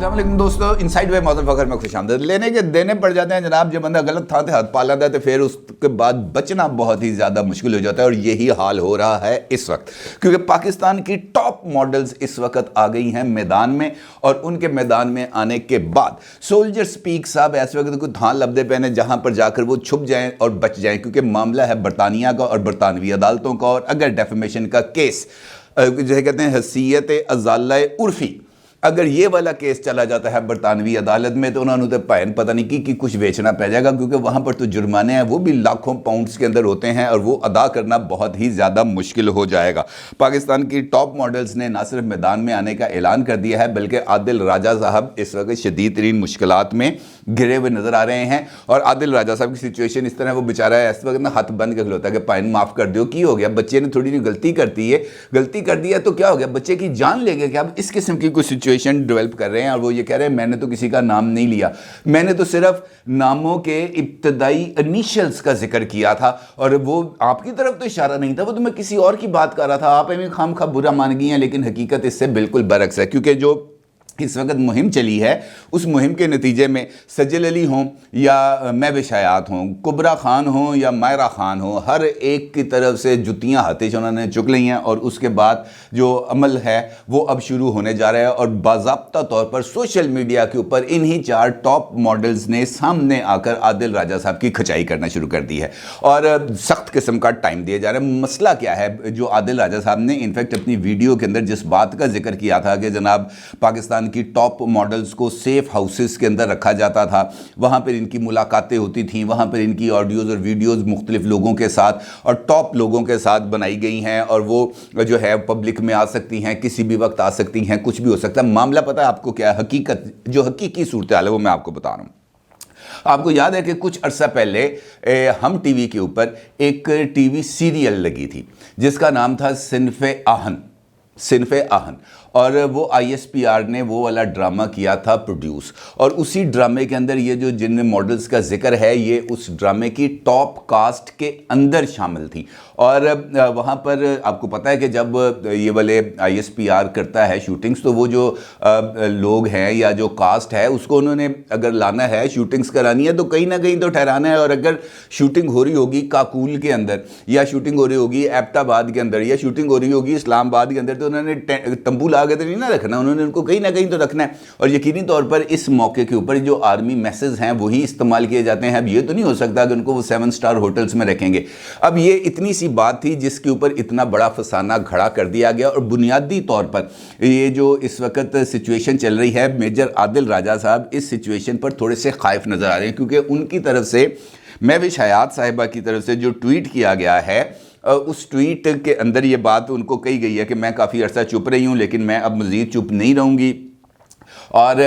अस्सलाम वालेकुम दोस्तों, इनसाइड वे मौसम फखर में खुश आमदीद। लेने के देने पड़ जाते हैं जनाब। जब बंदा गलत था हाथ पा लेता है तो फिर उसके बाद बचना बहुत ही ज़्यादा मुश्किल हो जाता है, और यही हाल हो रहा है इस वक्त, क्योंकि पाकिस्तान की टॉप मॉडल्स इस वक्त आ गई हैं मैदान में। और उनके मैदान में आने के बाद सोल्जर स्पीक साहब ऐसे वक्त को थान लबदे पहने जहाँ पर जाकर वो छुप जाएं और बच जाएं, क्योंकि मामला है बरतानिया का और बरतानवी अदालतों का। और अगर डेफेमेशन का केस जो कहते हैं हैसियत अजाला उर्फी, अगर ये वाला केस चला जाता है बरतानवी अदालत में, तो उन्होंने तो पैन पता नहीं कि कुछ बेचना पड़ जाएगा, क्योंकि वहाँ पर तो जुर्माने हैं वो भी लाखों पाउंड्स के अंदर होते हैं, और वो अदा करना बहुत ही ज़्यादा मुश्किल हो जाएगा। पाकिस्तान की टॉप मॉडल्स ने ना सिर्फ मैदान में आने का ऐलान कर दिया है, बल्कि आदिल राजा साहब इस वक्त शदीद तरीन मुश्किलात में घिरे हुए नज़र आ रहे हैं। और आदिल राजा साहब की सिचुएशन इस तरह, वो बेचारा है इस वक्त ना हाथ बंद के खिलौता है कि पैन माफ़ कर दो, की हो गया, बच्चे ने थोड़ी गलती करती है, गलती कर दिया तो क्या हो गया, बच्चे की जान ले गए। क्या अब इस किस्म की कोई सिचुएशन डेवलप कर रहे हैं, और वो ये कह रहे हैं मैंने तो किसी का नाम नहीं लिया, मैंने तो सिर्फ नामों के इब्तदाई इनिशियल्स का जिक्र किया था, और वो आपकी तरफ तो इशारा नहीं था, वो तो मैं किसी और की बात कर रहा था, आप हमें खामखा बुरा मान गई हैं। लेकिन हकीकत इससे बिल्कुल बरक्स है, क्योंकि जो इस वक्त मुहिम चली है, उस मुहिम के नतीजे में सजल अली हों या महविश हयात हों, कुबरा खान हों या मायरा खान हों, हर एक की तरफ से जुतियाँ हाथें उन्होंने चुक ली हैं। और उसके बाद जो अमल है वो अब शुरू होने जा रहा है, और बाज़ाब्ता तौर पर सोशल मीडिया के ऊपर इन्हीं चार टॉप मॉडल्स ने सामने आकर आदिल राजा साहब की खचाई करना शुरू कर दी है, और सख्त किस्म का टाइम दिया जा रहा है। मसला क्या है, जो आदिल राजा साहब ने इनफैक्ट अपनी वीडियो के अंदर जिस बात का जिक्र किया था कि जनाब पाकिस्तान की टॉप मॉडल्स को सेफ हाउसेस के अंदर रखा जाता था, वहाँ पर इनकी मुलाकातें होती थीं, वहाँ पर इनकी ऑडियोज़ और वीडियोज़ मुख्तलिफ लोगों के साथ और टॉप लोगों के साथ बनाई गई हैं, और वो जो है पब्लिक में आ सकती हैं, किसी भी वक्त आ सकती हैं, कुछ भी हो सकता है। मामला पता है आपको क्या है, हकीकत जो हकीकी सूरत हाल है वो मैं आपको बता रहा हूँ। आपको याद है कि कुछ अरसा पहले हम टीवी के ऊपर एक टीवी सीरियल लगी थी जिसका नाम था सिनफ़े आहन, और वो ISPR ने वो वाला ड्रामा किया था प्रोड्यूस, और उसी ड्रामे के अंदर ये जो जिन मॉडल्स का जिक्र है ये उस ड्रामे की टॉप कास्ट के अंदर शामिल थी। और वहाँ पर आपको पता है कि जब ये वाले ISPR करता है शूटिंग्स, तो वो जो लोग हैं या जो कास्ट है उसको उन्होंने अगर लाना है, शूटिंग्स करानी है, तो कहीं ना कहीं तो ठहराना है। और अगर शूटिंग हो रही होगी काकूल के अंदर, या शूटिंग हो रही होगी एबटाबाद के अंदर, या शूटिंग हो रही होगी इस्लामाबाद के अंदर, तो उन्होंने तंबू आगे तो नहीं ना रखना, उन्होंने उनको कहीं ना कहीं तो रखना है। और यकीनी तौर पर इस मौके के ऊपर जो आर्मी मैसेज हैं वही इस्तेमाल किए जाते हैं। अब ये तो नहीं हो सकता कि उनको वो 7 स्टार होटल्स में रखेंगे। अब ये इतनी सी बात थी जिसके ऊपर इतना बड़ा फसाना खड़ा कर दिया गया, और बुनियादी तौर पर ये जो इस वक्त सिचुएशन चल रही है, मेजर आदिल राजा साहब इस सिचुएशन पर थोड़े से खाइफ नजर आ रहे हैं, क्योंकि उनकी तरफ से महविश हयात साहिबा की तरफ से जो ट्वीट किया गया है, उस ट्वीट के अंदर ये बात उनको कही गई है कि मैं काफ़ी अरसा चुप रही हूँ, लेकिन मैं अब मज़ीद चुप नहीं रहूँगी, और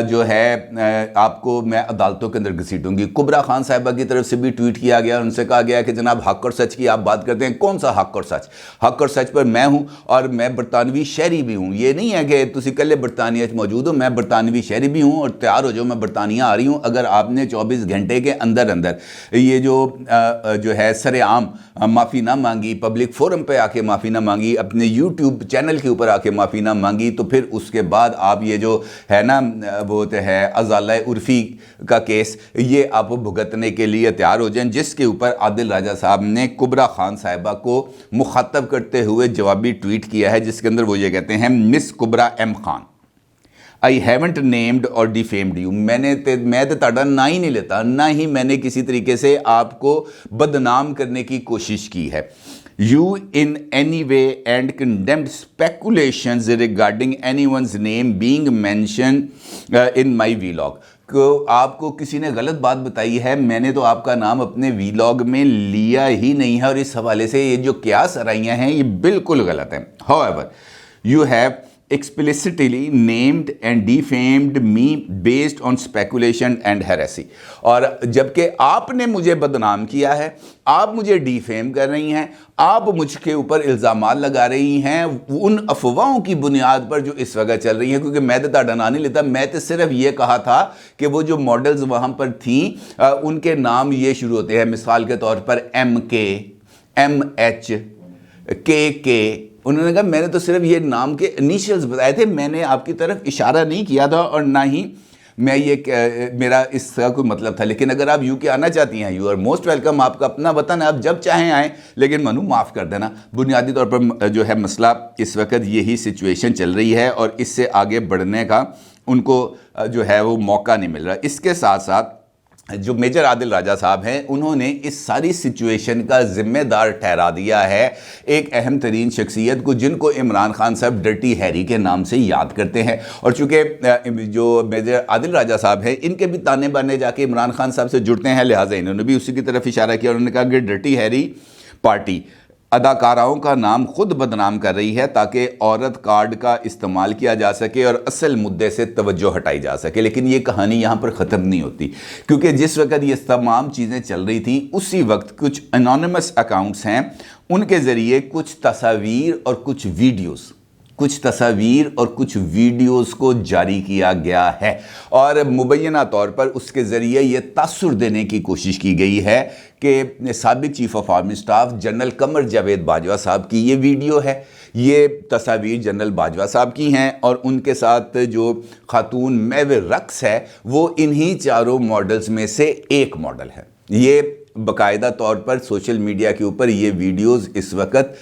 जो है आपको मैं अदालतों के अंदर घसीटूंगी। कुबरा खान साहिबा की तरफ से भी ट्वीट किया गया, उनसे कहा गया कि जनाब हक और सच की आप बात करते हैं, कौन सा हक और सच? हक और सच पर मैं हूं, और मैं बरतानवी शहरी भी हूं। ये नहीं है कि तुसी कल्ले बरतानिया मौजूद हो, मैं बरतानवी शहरी भी हूं, और तैयार हो जाओ, मैं बरतानिया आ रही हूं। अगर आपने 24 घंटे के अंदर अंदर ये जो है सरेआम माफ़ी ना मांगी, पब्लिक फोरम पर आके माफ़ी ना मांगी, अपने यूट्यूब चैनल के ऊपर आके माफ़ी ना मांगी, तो फिर उसके बाद आप ये जो है ना वो तो है अजाला उर्फी का केस, ये आप भुगतने के लिए तैयार हो जाएं, जिसके ऊपर आदिल राजा साहब ने कुबरा खान साहिबा को मुखातब करते हुए जवाबी ट्वीट किया है, जिसके अंदर वो ये कहते हैं, Miss Kubra M Khan, I haven't named or defamed you. मैं तो ताड़ा ना ही नहीं लेता, ना ही मैंने किसी तरीके से आपको बदनाम करने की कोशिश की है। You in any way and condemned speculations regarding anyone's name being mentioned in my vlog। को आपको किसी ने गलत बात बताई है, मैंने तो आपका नाम अपने वीलॉग में लिया ही नहीं है, और इस हवाले से ये जो क्यास आराइयाँ हैं ये बिल्कुल गलत हैं। However, you have explicitly named and defamed me based on speculation and heresy। और जबकि आपने मुझे बदनाम किया है, आप मुझे डिफेम कर रही हैं, आप मुझके ऊपर इल्ज़ामात लगा रही हैं उन अफवाहों की बुनियाद पर जो इस वक्त चल रही हैं, क्योंकि मैं तो ताड़ा ना नहीं लेता। मैं तो सिर्फ ये कहा था कि वो जो मॉडल्स वहाँ पर थीं उनके नाम ये शुरू होते हैं, मिसाल के तौर पर MK, MH, के उन्होंने कहा मैंने तो सिर्फ ये नाम के इनिशियल्स बताए थे, मैंने आपकी तरफ इशारा नहीं किया था और ना ही मैं ये मेरा इसका कोई मतलब था। लेकिन अगर आप यूके आना चाहती हैं, यू आर मोस्ट वेलकम, आपका अपना वतन है, आप जब चाहें आएँ, लेकिन मनु माफ़ कर देना। बुनियादी तौर पर जो है मसला इस वक्त यही सिचुएशन चल रही है और इससे आगे बढ़ने का उनको जो है वो मौका नहीं मिल रहा। इसके साथ साथ जो मेजर आदिल राजा साहब हैं, उन्होंने इस सारी सिचुएशन का ज़िम्मेदार ठहरा दिया है एक अहम तरीन शख्सियत को, जिनको इमरान खान साहब डर्टी हैरी के नाम से याद करते हैं। और चूँकि जो मेजर आदिल राजा साहब हैं, इनके भी ताने बाने जाके इमरान खान साहब से जुड़ते हैं, लिहाजा इन्होंने भी उसी की तरफ इशारा किया। उन्होंने कहा कि डर्टी हैरी पार्टी अदाकाराओं का नाम खुद बदनाम कर रही है ताकि औरत कार्ड का इस्तेमाल किया जा सके और असल मुद्दे से तवज्जो हटाई जा सके। लेकिन ये कहानी यहाँ पर ख़त्म नहीं होती, क्योंकि जिस वक्त ये तमाम चीज़ें चल रही थी, उसी वक्त कुछ एनोनिमस अकाउंट्स हैं, उनके ज़रिए कुछ तस्वीर और कुछ वीडियोस को जारी किया गया है और मुबैना तौर पर उसके ज़रिए ये तासुर देने की कोशिश की गई है कि साबिक chief of army staff General Qamar Javed Bajwa साहब की ये वीडियो है, ये तस्वीर जनरल बाजवा साहब की हैं और उनके साथ जो खातून महव रक्स है वो इन्हीं चारों मॉडल्स में से एक मॉडल है। ये बाकायदा तौर पर सोशल मीडिया के ऊपर ये वीडियोस इस वक्त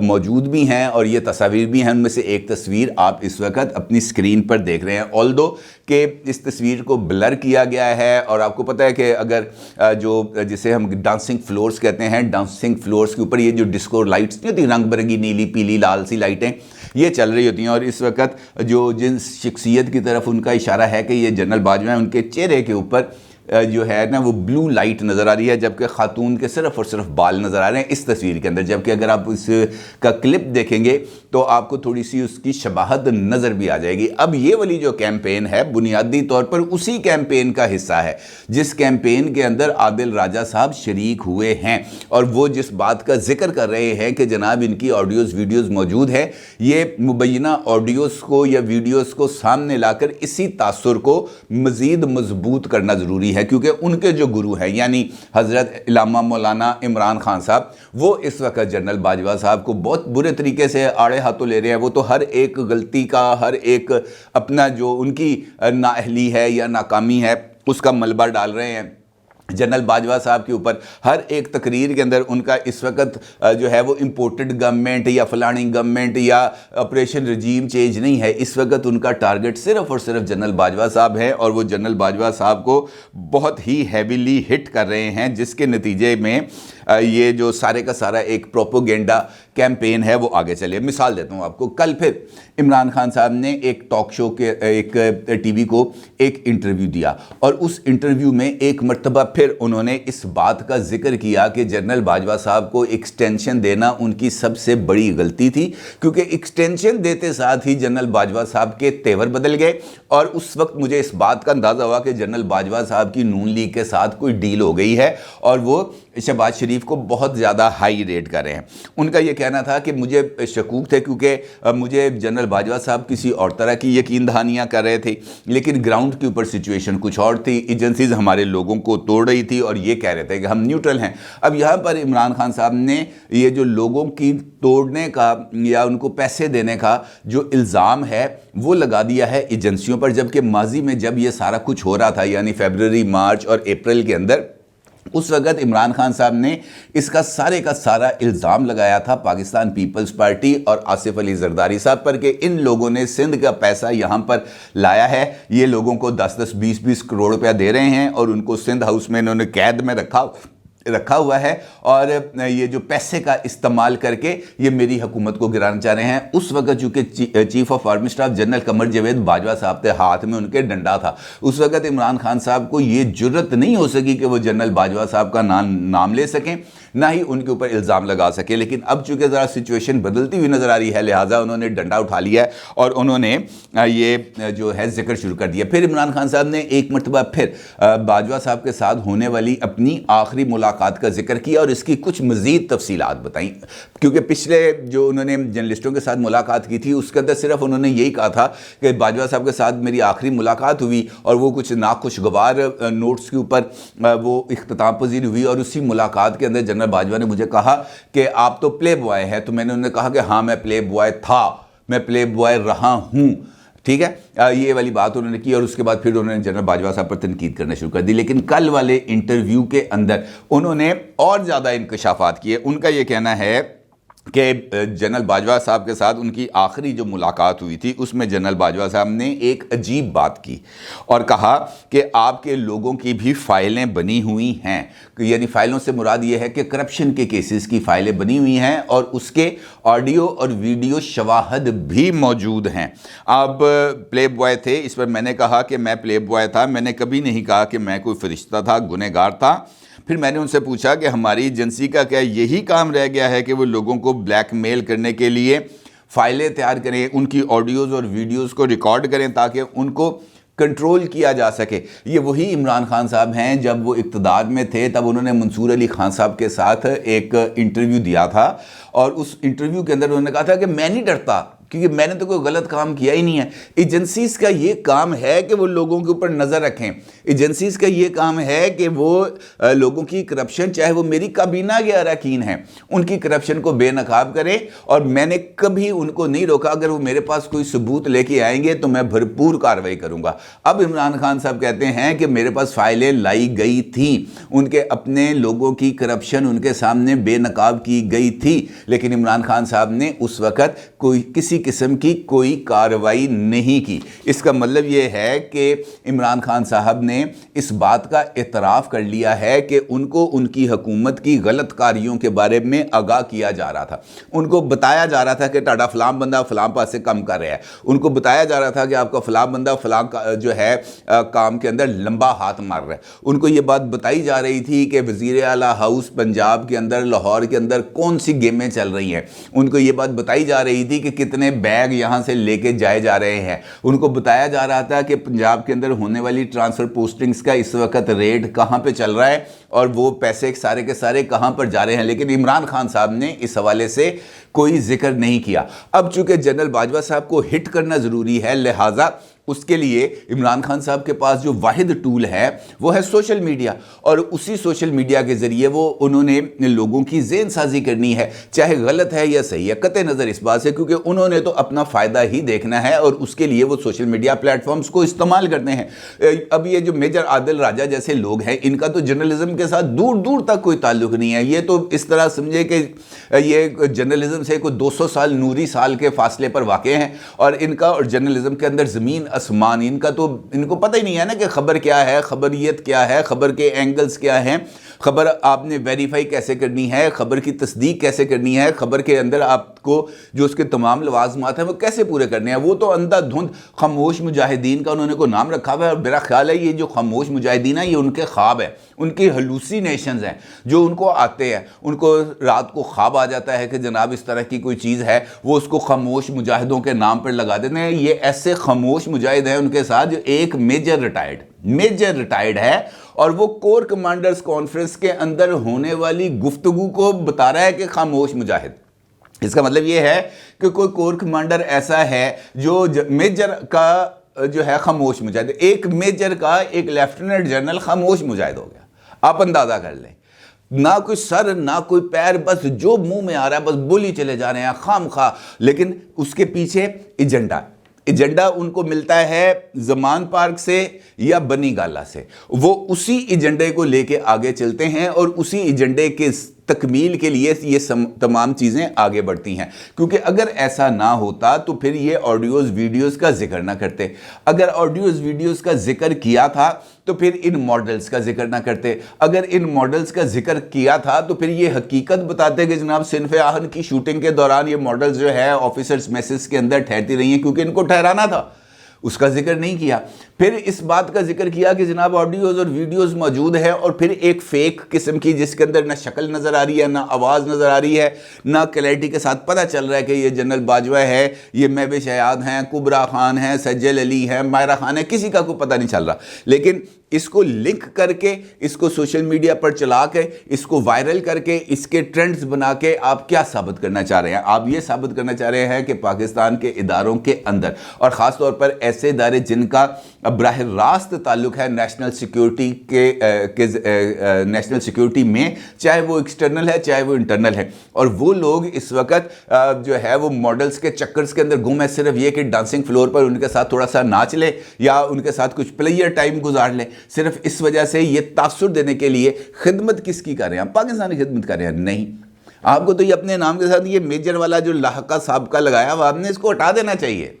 मौजूद भी हैं और ये तस्वीर भी हैं। उनमें से एक तस्वीर आप इस वक्त अपनी स्क्रीन पर देख रहे हैं, ऑल्दो कि इस तस्वीर को ब्लर किया गया है। और आपको पता है कि अगर जो जिसे हम डांसिंग फ्लोर्स कहते हैं, डांसिंग फ्लोर्स के ऊपर ये जो डिस्को लाइट्स नहीं होती, रंग बिरंगी नीली पीली लाल सी लाइटें, ये चल रही होती हैं। और इस वक्त जो जिस शख्सियत की तरफ उनका इशारा है कि ये जनरल बाजवा हैं, उनके चेहरे के ऊपर जो है ना वो ब्लू लाइट नज़र आ रही है, जबकि खातून के सिर्फ और सिर्फ बाल नज़र आ रहे हैं इस तस्वीर के अंदर। जबकि अगर आप इसका क्लिप देखेंगे तो आपको थोड़ी सी उसकी शबाहत नज़र भी आ जाएगी। अब ये वाली जो कैंपेन है बुनियादी तौर पर उसी कैंपेन का हिस्सा है जिस कैंपेन के अंदर आदिल राजा साहब शरीक हुए हैं और वो जिस बात का जिक्र कर रहे हैं कि जनाब इनकी ऑडियोज़ वीडियोज़ मौजूद है। ये मुबैना ऑडियोज़ को या वीडियोज़ को सामने लाकर इसी तासुर को मज़ीद मजबूत करना ज़रूरी है, क्योंकि उनके जो गुरु हैं यानी हज़रत इलामा मौलाना इमरान खान साहब, वो इस वक्त जनरल बाजवा साहब को बहुत बुरे तरीके से आड़े हाथों ले रहे हैं। वो तो हर एक गलती का, हर एक अपना जो उनकी नाअहली है या नाकामी है उसका मलबा डाल रहे हैं जनरल बाजवा साहब के ऊपर। हर एक तकरीर के अंदर उनका इस वक्त जो है वो इम्पोर्टेड गवर्नमेंट या फलानी गवर्नमेंट या ऑपरेशन रजीम चेंज नहीं है, इस वक्त उनका टारगेट सिर्फ और सिर्फ जनरल बाजवा साहब है और वो जनरल बाजवा साहब को बहुत ही हैवीली हिट कर रहे हैं, जिसके नतीजे में ये जो सारे का सारा एक प्रोपोगेंडा कैंपेन है वो आगे चले। मिसाल देता हूँ आपको, कल फिर इमरान खान साहब ने एक टॉक शो के एक टीवी को एक इंटरव्यू दिया और उस इंटरव्यू में एक मर्तबा फिर उन्होंने इस बात का जिक्र किया कि जनरल बाजवा साहब को एक्सटेंशन देना उनकी सबसे बड़ी गलती थी, क्योंकि एक्सटेंशन देते साथ ही जनरल बाजवा साहब के तेवर बदल गए। और उस वक्त मुझे इस बात का अंदाज़ा हुआ कि जनरल बाजवा साहब की नून लीग के साथ कोई डील हो गई है और वो शहबाज शरीफ को बहुत ज़्यादा हाई रेट कर रहे हैं। उनका ये कहना था कि मुझे शकूक थे क्योंकि मुझे जनरल बाजवा साहब किसी और तरह की यकीन दहानियाँ कर रहे थे, लेकिन ग्राउंड के ऊपर सिचुएशन कुछ और थी। एजेंसीज हमारे लोगों को तोड़ रही थी और ये कह रहे थे कि हम न्यूट्रल हैं। अब यहाँ पर इमरान खान साहब ने ये जो लोगों की तोड़ने का या उनको पैसे देने का जो इल्ज़ाम है वो लगा दिया है एजेंसियों पर, जबकि माजी में जब ये सारा कुछ हो रहा था यानी फरवरी, मार्च और अप्रैल के अंदर, उस वक्त इमरान खान साहब ने इसका सारे का सारा इल्ज़ाम लगाया था पाकिस्तान पीपल्स पार्टी और आसिफ अली जरदारी साहब पर कि इन लोगों ने सिंध का पैसा यहाँ पर लाया है, ये लोगों को 10-10, 20-20 करोड़ रुपया दे रहे हैं और उनको सिंध हाउस में इन्होंने कैद में रखा हुआ है और ये जो पैसे का इस्तेमाल करके ये मेरी हुकूमत को गिराना चाह रहे हैं। उस वक्त चूँकि chief of army staff General Qamar Javed Bajwa साहब के हाथ में उनके डंडा था, उस वक्त इमरान खान साहब को ये जुर्रत नहीं हो सकी कि वो जनरल बाजवा साहब का नाम ले सकें, ना ही उनके ऊपर इल्ज़ाम लगा सके। लेकिन अब चूँकि ज़रा सिचुएशन बदलती हुई नज़र आ रही है, लिहाजा उन्होंने डंडा उठा लिया है और उन्होंने ये जो है जिक्र शुरू कर दिया। फिर इमरान खान साहब ने एक मरतबा फिर बाजवा साहब के साथ होने वाली अपनी आखिरी मुलाकात का जिक्र किया और इसकी कुछ मज़ीद तफसीलात बताई, क्योंकि पिछले जो उन्होंने जर्नलिस्टों के साथ मुलाकात की थी उसके अंदर सिर्फ उन्होंने यही कहा था कि बाजवा साहब के साथ मेरी आखिरी मुलाकात हुई और वो कुछ नाखुशगवार नोट्स के ऊपर वो इख्तिताम पजीर हुई और उसी मुलाकात के अंदर जनरल बाजवा ने मुझे कहा कि आप तो प्ले बॉय हैं, तो मैंने उन्हें कहा कि हाँ मैं प्ले बॉय था, मैं प्ले बॉय रहा हूँ, ठीक है। ये वाली बात उन्होंने की और उसके बाद फिर उन्होंने जनरल बाजवा साहब पर तनकीद करना शुरू कर दी। लेकिन कल वाले इंटरव्यू के अंदर उन्होंने और ज़्यादा इंकशाफात किए। उनका ये कहना है कि जनरल बाजवा साहब के साथ उनकी आखिरी जो मुलाकात हुई थी उसमें जनरल बाजवा साहब ने एक अजीब बात की और कहा कि आपके लोगों की भी फाइलें बनी हुई हैं, यानी फाइलों से मुराद ये है कि करप्शन के केसेस की फाइलें बनी हुई हैं और उसके ऑडियो और वीडियो शवाहद भी मौजूद हैं। आप प्ले बॉय थे, इस पर मैंने कहा कि मैं प्ले बॉय था, मैंने कभी नहीं कहा कि मैं कोई फरिश्ता था, गुनहगार था। फिर मैंने उनसे पूछा कि हमारी एजेंसी का क्या यही काम रह गया है कि वो लोगों को ब्लैकमेल करने के लिए फाइलें तैयार करें, उनकी ऑडियोज़ और वीडियोज़ को रिकॉर्ड करें ताकि उनको कंट्रोल किया जा सके। ये वही इमरान खान साहब हैं, जब वो इक़्तिदार में थे तब उन्होंने मंसूर अली खान साहब के साथ एक इंटरव्यू दिया था और उस इंटरव्यू के अंदर उन्होंने कहा था कि मैं नहीं डरता क्योंकि मैंने तो कोई गलत काम किया ही नहीं है। एजेंसीज़ का ये काम है कि वो लोगों के ऊपर नज़र रखें, एजेंसीज़ का ये काम है कि वो लोगों की करप्शन, चाहे वो मेरी काबीना के अरकान हैं, उनकी करप्शन को बेनकाब करें और मैंने कभी उनको नहीं रोका। अगर वो मेरे पास कोई सबूत लेके आएंगे तो मैं भरपूर कार्रवाई करूँगा। अब इमरान खान साहब कहते हैं कि मेरे पास फाइलें लाई गई थी, उनके अपने लोगों की करप्शन उनके सामने बेनकाब की गई थी, लेकिन इमरान खान साहब ने उस वक़्त किसी किस्म की कोई कार्रवाई नहीं की। इसका मतलब ये है कि इमरान खान साहब ने इस बात का इतराफ़ कर लिया है कि उनको उनकी हुकूमत की गलत कारियों के बारे में आगाह किया जा रहा था। उनको बताया जा रहा था कि टाडा फलां बंदा फलां पासे कम कर रहा है, उनको बताया जा रहा था कि आपका फलां बंदा फलां जो है काम के अंदर लंबा हाथ मार रहा है। उनको ये बात बताई जा रही थी कि वज़ीर आला हाउस पंजाब के अंदर, लाहौर के अंदर कौन सी गेमें चल रही हैं। उनको ये बात बताई जा रही थी कि कितने बैग यहाँ से लेके जाए जा रहे हैं। उनको बताया जा रहा था कि पंजाब के अंदर होने वाली ट्रांसफ़र पोस्टिंग्स का इस वक्त रेट कहाँ पे चल रहा है और वो पैसे सारे के सारे कहाँ पर जा रहे हैं, लेकिन इमरान खान साहब ने इस हवाले से कोई जिक्र नहीं किया। अब चूंकि जनरल बाजवा साहब को हिट करना ज़रूरी है, लिहाजा उसके लिए इमरान खान साहब के पास जो वाहिद टूल है वो है सोशल मीडिया, और उसी सोशल मीडिया के ज़रिए वो उन्होंने लोगों की ज़हन साजी करनी है, चाहे गलत है या सही है, कतई नज़र इस बात से, क्योंकि उन्होंने तो अपना फ़ायदा ही देखना है और उसके लिए वो सोशल मीडिया प्लेटफॉर्म्स को इस्तेमाल करते हैं। अब ये जो मेजर आदिल राजा जैसे लोग हैं, इनका तो जर्नलिज्म के साथ दूर दूर तक कोई ताल्लुक़ नहीं है। ये तो इस तरह समझे कि ये जर्नलिज्म से कोई 200 साल नूरी साल के फासले पर वाक़े हैं और इनका और जर्नलिज्म के अंदर ज़मीन आसमान, इनको पता ही नहीं है ना कि खबर क्या है, खबरियत क्या है, खबर के एंगल्स क्या हैं, खबर आपने वेरीफाई कैसे करनी है, खबर की तस्दीक कैसे करनी है, खबर के अंदर आपको जो उसके तमाम लवाजमात हैं वो कैसे पूरे करने हैं। वो तो अंधाधुंध खामोश मुजाहिदीन का उन्होंने को नाम रखा हुआ है और मेरा ख्याल है ये जो खामोश मुजाहिदीन है ये उनके ख्वाब है, उनकी हलूसिनेशंस हैं जो उनको आते हैं। उनको रात को ख्वाब आ जाता है कि जनाब इस तरह की कोई चीज़ है, वो उसको खामोश मुजाहिदों के नाम पर लगा देते हैं। ये ऐसे खामोश मुजाहिद हैं उनके साथ जो एक मेजर रिटायर्ड है और वो कोर कमांडर्स कॉन्फ्रेंस के अंदर होने वाली गुफ्तगू को बता रहा है कि खामोश मुजाहिद। इसका मतलब ये है कि कोई कोर कमांडर ऐसा है जो मेजर का जो है खामोश मुजाहिद, एक मेजर का एक लेफ्टिनेंट जनरल खामोश मुजाहिद हो गया। आप अंदाज़ा कर लें, ना कोई सर ना कोई पैर, बस जो मुंह में आ रहा है बस बोली चले जा रहे हैं खाम खा, लेकिन उसके पीछे एजेंडा उनको मिलता है ज़मान पार्क से या बनी गाला से। वो उसी एजेंडे को लेके आगे चलते हैं और उसी एजेंडे के तकमील के लिए ये तमाम चीज़ें आगे बढ़ती हैं। क्योंकि अगर ऐसा ना होता तो फिर ये ऑडियोज़ वीडियोज़ का जिक्र ना करते, अगर ऑडियोज़ वीडियोज़ का जिक्र किया था तो फिर इन मॉडल्स का जिक्र ना करते, अगर इन मॉडल्स का जिक्र किया था तो फिर ये हकीकत बताते कि जनाब सिनफ़े आहन की शूटिंग के दौरान ये मॉडल्स जो है ऑफिसर्स मैसेज के अंदर ठहरती रही हैं क्योंकि इनको ठहराना था, उसका जिक्र नहीं किया। फिर इस बात का जिक्र किया कि जनाब ऑडियोज़ और वीडियोज़ मौजूद है और फिर एक फ़ेक किस्म की जिसके अंदर ना शक्ल नज़र आ रही है, ना आवाज़ नज़र आ रही है, ना क्लैरिटी के साथ पता चल रहा है कि ये जनरल बाजवा है, ये महवे शयाद हैं, कुबरा खान हैं, सज्जल अली हैं, मायरा खान है, किसी का कोई पता नहीं चल रहा। लेकिन اس کو لنک کر کے، اس کو سوشل میڈیا پر چلا کے، اس کو وائرل کر کے، اس کے ٹرینڈز بنا کے آپ کیا ثابت کرنا چاہ رہے ہیں؟ آپ یہ ثابت کرنا چاہ رہے ہیں کہ پاکستان کے اداروں کے اندر، اور خاص طور پر ایسے ادارے جن کا براہ راست تعلق ہے نیشنل سیکیورٹی میں، چاہے وہ ایکسٹرنل ہے چاہے وہ انٹرنل ہے، اور وہ لوگ اس وقت جو ہے وہ ماڈلز کے چکرز کے اندر گم ہے، صرف یہ کہ ڈانسنگ فلور پر ان کے ساتھ تھوڑا سا ناچ لے یا ان کے ساتھ کچھ پلیئر ٹائم گزار لے، صرف اس وجہ سے یہ تاثر دینے کے لیے خدمت کس کی کر رہے ہیں؟ پاکستانی خدمت کر رہے ہیں؟ نہیں، آپ کو تو یہ اپنے نام کے ساتھ یہ میجر والا جو لاحقہ سابقہ لگایا وہ آپ نے اس کو ہٹا دینا چاہیے،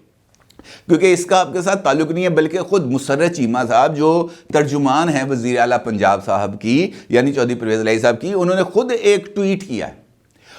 کیونکہ اس کا آپ کے ساتھ تعلق نہیں ہے، بلکہ خود مسرت چیمہ صاحب جو ترجمان ہیں وزیر اعلیٰ پنجاب صاحب کی، یعنی چودھری پرویز الہی صاحب کی، انہوں نے خود ایک ٹویٹ کیا ہے،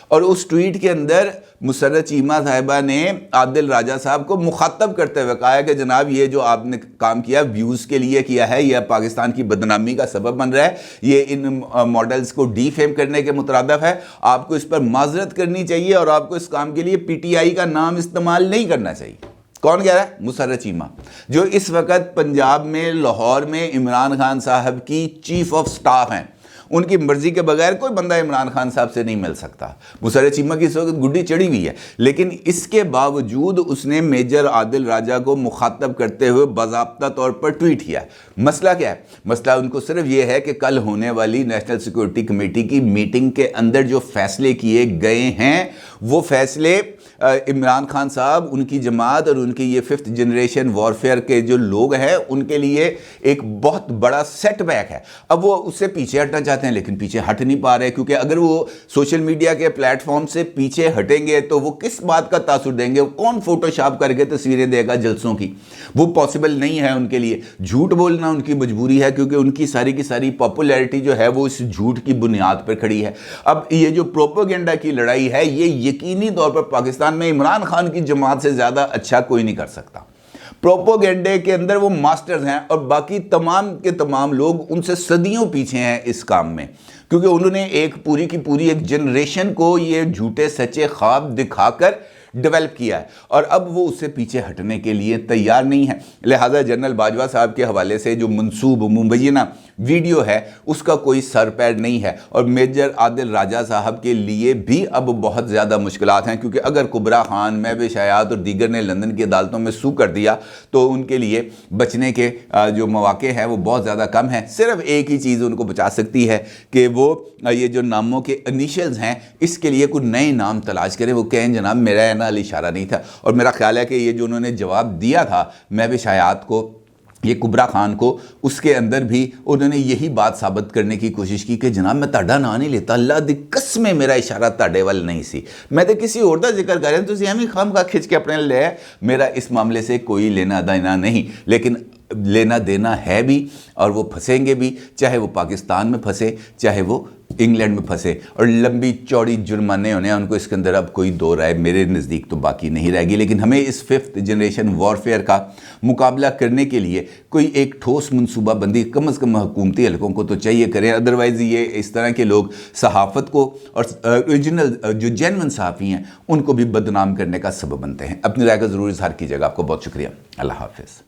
اور اس ٹویٹ کے اندر مسرت چیمہ صاحبہ نے عادل راجہ صاحب کو مخاطب کرتے ہوئے کہا ہے کہ جناب یہ جو آپ نے کام کیا ویوز کے لیے کیا ہے، یہ پاکستان کی بدنامی کا سبب بن رہا ہے، یہ ان ماڈلز کو ڈی فیم کرنے کے مترادف ہے، آپ کو اس پر معذرت کرنی چاہیے، اور آپ کو اس کام کے لیے پی ٹی آئی کا نام استعمال نہیں کرنا چاہیے۔ کون کہہ رہا ہے؟ مسرت چیمہ، جو اس وقت پنجاب میں لاہور میں عمران خان صاحب کی چیف آف سٹاف ہیں، ان کی مرضی کے بغیر کوئی بندہ عمران خان صاحب سے نہیں مل سکتا۔ مسرت چیمہ کی اس وقت گڈی چڑھی ہوئی ہے، لیکن اس کے باوجود اس نے میجر عادل راجہ کو مخاطب کرتے ہوئے باضابطہ طور پر ٹویٹ کیا۔ مسئلہ کیا ہے؟ مسئلہ ان کو صرف یہ ہے کہ کل ہونے والی نیشنل سیکورٹی کمیٹی کی میٹنگ کے اندر جو فیصلے کیے گئے ہیں، وہ فیصلے عمران خان صاحب، ان کی جماعت اور ان کی یہ 5th جنریشن وارفیئر کے جو لوگ ہیں ان کے لیے ایک بہت بڑا سیٹ بیک ہے۔ اب وہ اس سے پیچھے ہٹنا چاہتے ہیں لیکن پیچھے ہٹ نہیں پا رہے، کیونکہ اگر وہ سوشل میڈیا کے پلیٹ فارم سے پیچھے ہٹیں گے تو وہ کس بات کا تاثر دیں گے؟ کون فوٹو شاپ کر کے تصویریں دے گا جلسوں کی؟ وہ پاسبل نہیں ہے ان کے لیے۔ جھوٹ بولنا ان کی مجبوری ہے، کیونکہ ان کی ساری کی ساری پاپولیرٹی جو ہے وہ اس جھوٹ کی بنیاد پر کھڑی ہے۔ اب یہ جو پروپیگنڈا کی لڑائی ہے، یہ یقینی طور پر پاکستان میں عمران خان کی جماعت سے زیادہ اچھا کوئی نہیں کر سکتا۔ پروپیگنڈے کے اندر وہ ماسٹرز ہیں، اور باقی تمام کے تمام لوگ ان سے صدیوں پیچھے ہیں اس کام میں، کیونکہ انہوں نے ایک پوری کی پوری ایک جنریشن کو یہ جھوٹے سچے خواب دکھا کر ڈیولپ کیا ہے، اور اب وہ اس سے پیچھے ہٹنے کے لیے تیار نہیں ہے۔ لہٰذا جنرل باجوہ صاحب کے حوالے سے جو منسوب مبینہ ویڈیو ہے اس کا کوئی سر پیر نہیں ہے، اور میجر عادل راجہ صاحب کے لیے بھی اب بہت زیادہ مشکلات ہیں، کیونکہ اگر کبرا خان، مہوش حیات اور دیگر نے لندن کی عدالتوں میں سو کر دیا تو ان کے لیے بچنے کے جو مواقع ہیں وہ بہت زیادہ کم ہیں۔ صرف ایک ہی چیز ان کو بچا سکتی ہے کہ وہ یہ جو ناموں کے انیشلز ہیں اس کے لیے کوئی نئے نام تلاش کریں، وہ کہیں جناب میرا علی اشارہ نہیں تھا۔ اور میرا خیال ہے کہ یہ جو انہوں نے جواب دیا تھا مہوش حیات کو، یہ کبرا خان کو، اس کے اندر بھی انہوں نے یہی بات ثابت کرنے کی کوشش کی کہ جناب میں تہاڈا نام نہیں لیتا، اللہ دی قسم میرا اشارہ تہاڈے وال نہیں سی، میں تو کسی اور دا ذکر کر رہے ہیں، تسی ایویں خام خواہ کھچ کے اپنے لے، میرا اس معاملے سے کوئی لینا دینا نہیں، لیکن لینا دینا ہے بھی، اور وہ پھنسیں گے بھی، چاہے وہ پاکستان میں پھنسے چاہے وہ انگلینڈ میں پھنسے، اور لمبی چوڑی جرمانے ہونے ہیں ان کو، اس کے اندر اب کوئی دو رائے میرے نزدیک تو باقی نہیں رہے گی۔ لیکن ہمیں اس 5th جنریشن وارفیئر کا مقابلہ کرنے کے لیے کوئی ایک ٹھوس منصوبہ بندی کم از کم حکومتی حلقوں کو تو چاہیے کریں، ادروائز یہ اس طرح کے لوگ صحافت کو اور اوریجنل جو جینوئن صحافی ہیں ان کو بھی بدنام کرنے کا سبب بنتے ہیں۔ اپنی رائے کا ضرور اظہار کیجیے گا۔ آپ کو بہت شکریہ۔ اللہ حافظ۔